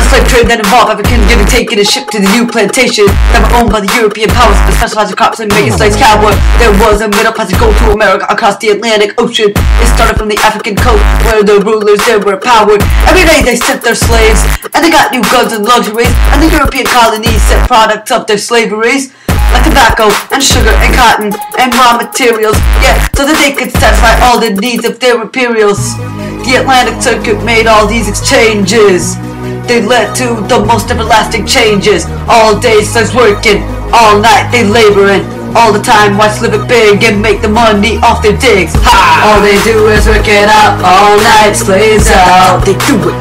Slave trade that involved Africans getting taken and shipped to the new plantation that were owned by the European powers that specialized in crops and making slaves cowboy. There was a middle path to go to America across the Atlantic Ocean. It started from the African coast where the rulers there were empowered. Every day they sent their slaves and they got new guns and luxuries, and the European colonies sent products of their slaveries like tobacco and sugar and cotton and raw materials, yeah, so that they could satisfy all the needs of their imperials. The Atlantic circuit made all these exchanges. They led to the most everlasting changes. All day slaves working, all night they laboring, all the time watch live it big and make the money off their digs. Ha! All they do is work it out, all night slaves out. They do it,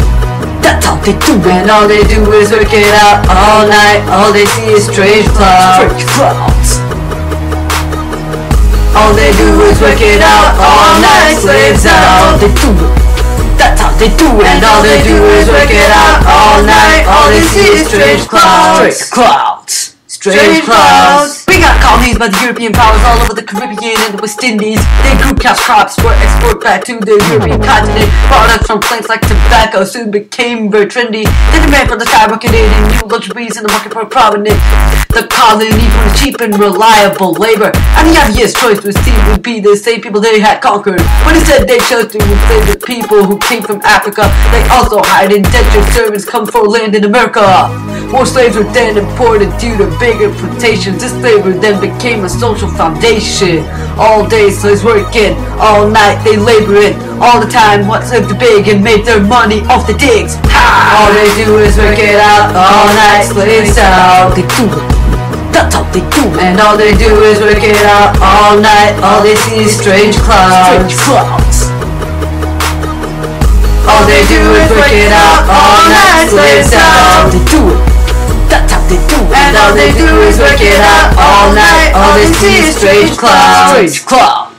that's all they do. And all they do is work it out, all night. All they see is strange clouds. All they do is work it out, all night slaves out. They do it, that's how they do it. And all they do is work it out all night. All they see is strange clouds. Strange clouds. We got colonies by the European powers all over the Caribbean and the West Indies. They grew cash crops for export back to the European continent. Products from plants like tobacco soon became very trendy. The demand for the skyrocketed and new luxuries in the market were prominent. The colony for cheap and reliable labor, and the obvious choice was seen would be the same people they had conquered. But instead they chose to enslave the people who came from Africa. They also hired indentured servants come for land in America. More slaves were then imported due to bigger plantations. This labor then became a social foundation. All day slaves working, all night they laboring, all the time once lived big and made their money off the digs. Ha! All they do is work it out, all night slaves out. They do it, that's all they do. And all they do is work it out all night. All they see is strange clouds. All they do is work it out all night. Slaves out. They do it, that's how they do. And all they do is work it out all night. All they see is strange clouds.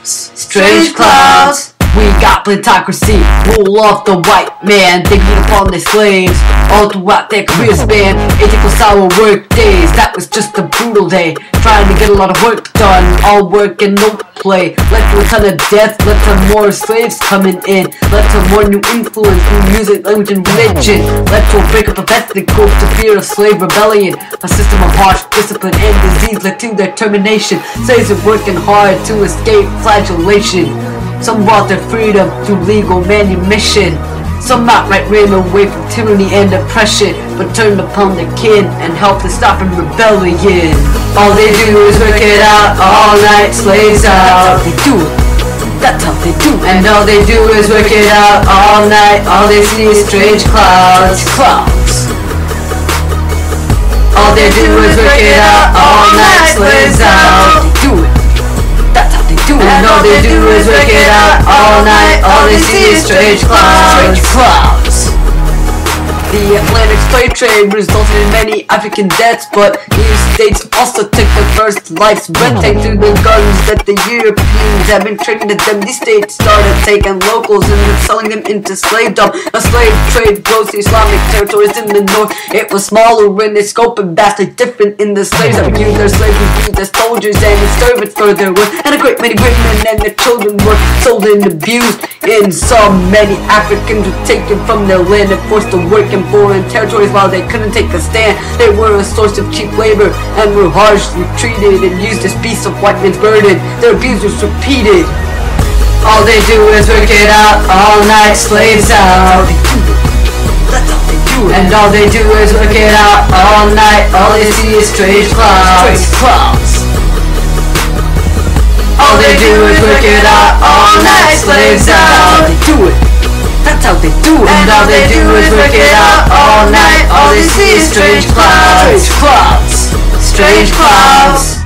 Strange clouds. We got plutocracy, rule of the white man. They beat upon their slaves all throughout their career span. 8 equals hour work days, that was just a brutal day. Trying to get a lot of work done, all work and no play. Led to a ton of death, led to more slaves coming in. Led to more new influence, new music, language, and religion. Led to a breakup of ethnic groups, to fear of slave rebellion. A system of harsh discipline and disease led to their termination. Slaves were working hard to escape flagellation. Some brought their freedom through legal manumission. Some outright ran away from tyranny and oppression, but turned upon their kin and helped to stop in rebellion. All they do is work it out all night. Slaves out. That's how they do it, that's how they do it. And all they do is work it out all night. All they see is strange clouds. All they do is work it out all night. Slaves out. They do it, that's how they do it. And all they do is work it out all night. All they see is strange clouds. The Atlantic slave trade resulted in many African deaths, but the United States also took the first life's breath through the guns that the Europeans had been trading to them. These states started taking locals and then selling them into slavedom. A slave trade grows the Islamic territories in the north. It was smaller in its scope and vastly different in the slaves that were used. Their slaves were used as soldiers and as servants for their work, and a great many women and their children were sold and abused. In some, many Africans were taken from their land and forced to work in foreign territories while they couldn't take a stand. They were a source of cheap labor and were harshly treated and used as beasts of white man's burden. Their abuse was repeated. All they do is work it out all night. Slaves out. That's all they do. And all they do is work it out all night. All they see is strange clouds. All they do is work it out all night. Slaves out. They do it, that's how they do it. And all they do is work it out all night. All they see is strange clouds. Strange clouds.